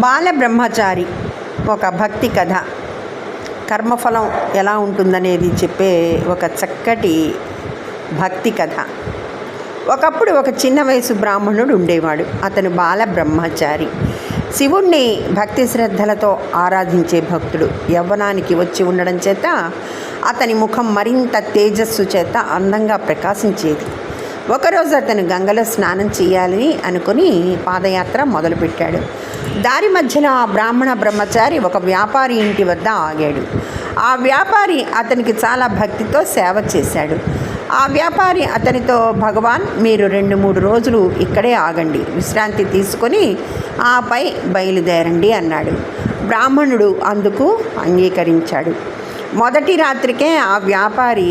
బాలబ్రహ్మచారి ఒక భక్తి కథ. కర్మఫలం ఎలా ఉంటుందనేది చెప్పే ఒక చక్కటి భక్తి కథ. ఒకప్పుడు ఒక చిన్న వయసు బ్రాహ్మణుడు ఉండేవాడు. అతను బాలబ్రహ్మచారి. శివుణ్ణి భక్తి శ్రద్ధలతో ఆరాధించే భక్తుడు. యవ్వనానికి వచ్చి ఉండడం చేత అతని ముఖం మరింత తేజస్సు చేత అందంగా ప్రకాశించేది. ఒకరోజు అతను గంగలో స్నానం చేయాలని అనుకుని పాదయాత్ర మొదలుపెట్టాడు. దారి మధ్యలో ఆ బ్రాహ్మణ బ్రహ్మచారి ఒక వ్యాపారి ఇంటి వద్ద ఆగాడు. ఆ వ్యాపారి అతనికి చాలా భక్తితో సేవ చేశాడు. ఆ వ్యాపారి అతనితో, భగవాన్, మీరు 2-3 రోజులు ఇక్కడే ఆగండి, విశ్రాంతి తీసుకొని ఆపై బయలుదేరండి అన్నాడు. బ్రాహ్మణుడు అందుకు అంగీకరించాడు. మొదటి రాత్రికే ఆ వ్యాపారి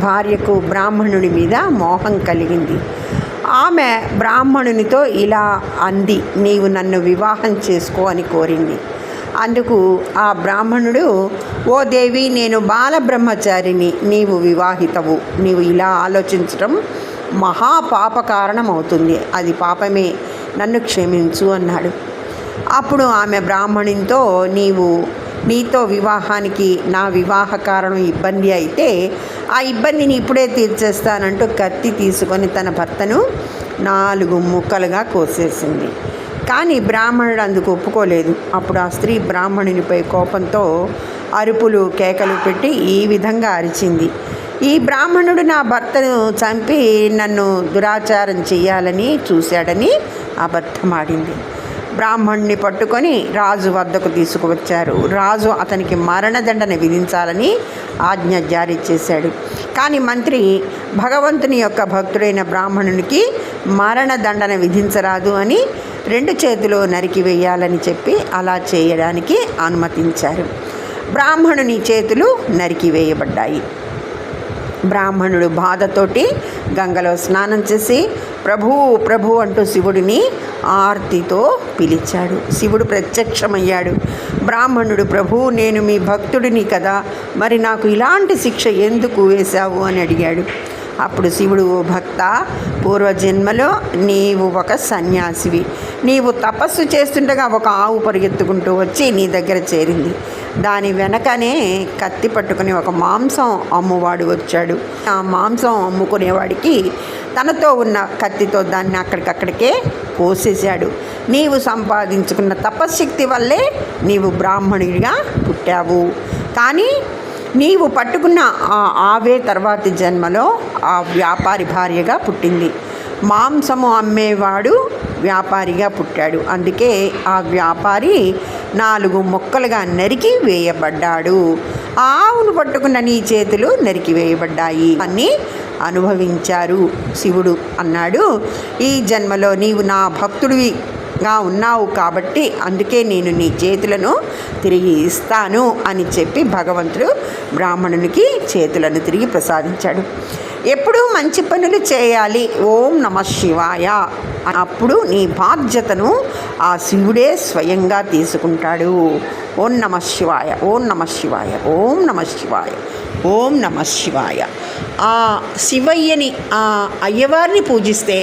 భార్యకు బ్రాహ్మణుడి మీద మోహం కలిగింది. ఆమె బ్రాహ్మణునితో ఇలా అంది, నీవు నన్ను వివాహం చేసుకో అని కోరింది. అందుకు ఆ బ్రాహ్మణుడు, ఓ దేవి, నేను బాలబ్రహ్మచారిని, నీవు వివాహితవు, నీవు ఇలా ఆలోచించడం మహాపాప కారణం అవుతుంది, అది పాపమే, నన్ను క్షమించు అన్నాడు. అప్పుడు ఆమె బ్రాహ్మణునితో, నీతో వివాహానికి నా వివాహ కారణం ఇబ్బంది అయితే ఆ ఇబ్బందిని ఇప్పుడే తీర్చేస్తానంటూ కత్తి తీసుకొని తన భర్తను 4 ముక్కలుగా కోసేసింది. కానీ బ్రాహ్మణుడు అందుకు ఒప్పుకోలేదు. అప్పుడు ఆ స్త్రీ బ్రాహ్మణునిపై కోపంతో అరుపులు కేకలు పెట్టి ఈ విధంగా అరిచింది, ఈ బ్రాహ్మణుడు నా భర్తను చంపి నన్ను దురాచారం చేయాలని చూశాడని అబద్ధమాడింది. బ్రాహ్మణుని పట్టుకొని రాజు వద్దకు తీసుకువచ్చారు. రాజు అతనికి మరణదండన విధించాలని ఆజ్ఞ జారీ చేశాడు. కానీ మంత్రి, భగవంతుని యొక్క భక్తుడైన బ్రాహ్మణునికి మరణదండన విధించరాదు అని 2 చేతులు నరికివేయాలని చెప్పి అలా చేయడానికి అనుమతించారు. బ్రాహ్మణుని చేతులు నరికివేయబడ్డాయి. బ్రాహ్మణుడు బాధతోటి గంగలో స్నానం చేసి ప్రభు ప్రభు అంటూ శివుడిని ఆర్తితో పిలిచాడు. శివుడు ప్రత్యక్షమయ్యాడు. బ్రాహ్మణుడు, ప్రభు, నేను మీ భక్తుడిని కదా, మరి నాకు ఇలాంటి శిక్ష ఎందుకు వేశావు అని అడిగాడు. అప్పుడు శివుడు, ఓ భక్త, పూర్వజన్మలో నీవు ఒక సన్యాసివి. నీవు తపస్సు చేస్తుండగా ఒక ఆవు పరిగెత్తుకుంటూ వచ్చి నీ దగ్గర చేరింది. దాని వెనకనే కత్తి పట్టుకుని ఒక మాంసం అమ్మువాడు వచ్చాడు. ఆ మాంసం అమ్ముకునేవాడికి తనతో ఉన్న కత్తితో దాన్ని అక్కడికక్కడికే కోసేశాడు. నీవు సంపాదించుకున్న తపశ్శక్తి వల్లే నీవు బ్రాహ్మణుడిగా పుట్టావు. కానీ నీవు పట్టుకున్న ఆ ఆవే తర్వాతి జన్మలో ఆ వ్యాపారి భార్యగా పుట్టింది. మాంసము అమ్మేవాడు వ్యాపారిగా పుట్టాడు. అందుకే ఆ వ్యాపారి 4 ముక్కలుగా నరికి వేయబడ్డాడు. ఆవును పట్టుకున్న నీ చేతులు నరికి వేయబడ్డాయి అని అనుభవించారు. శివుడు అన్నాడు, ఈ జన్మలో నీవు నా భక్తుడివిగా ఉన్నావు కాబట్టి అందుకే నేను నీ చేతులను తిరిగి ఇస్తాను అని చెప్పి భగవంతుడు బ్రాహ్మణునికి చేతులను తిరిగి ప్రసాదించాడు. ఎప్పుడూ మంచి పనులు చేయాలి, ఓం నమః శివాయ. అప్పుడు నీ బాధ్యతను ఆ శివుడే స్వయంగా తీసుకుంటాడు. ఓం నమః శివాయ, ఓం నమః శివాయ, ఓం నమః శివాయ, ఓం నమః శివాయ. ఆ శివయ్యని, ఆ అయ్యవారిని పూజిస్తే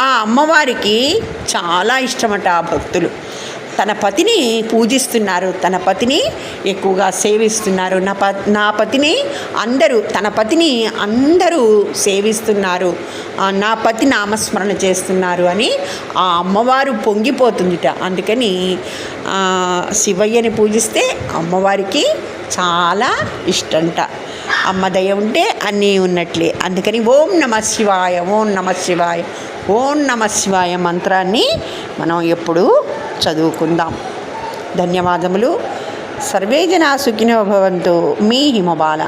ఆ అమ్మవారికి చాలా ఇష్టమట. ఆ భక్తులు తన పతిని పూజిస్తున్నారు, తన పతిని ఎక్కువగా సేవిస్తున్నారు. నా పతిని తన పతిని అందరూ సేవిస్తున్నారు, నా పతి నామస్మరణ చేస్తున్నారు అని ఆ అమ్మవారు పొంగిపోతుందిట. అందుకని శివయ్యని పూజిస్తే అమ్మవారికి చాలా ఇష్టంట. అమ్మ దయ ఉంటే అన్నీ ఉన్నట్లే. అందుకని ఓం నమః శివాయ, ఓం నమః శివాయ, ఓం నమః శివాయ మంత్రాన్ని మనం ఎప్పుడూ చదువుకుందాం. ధన్యవాదములు. సర్వే జనా సుఖినో భవంతు. మీ హిమబాల.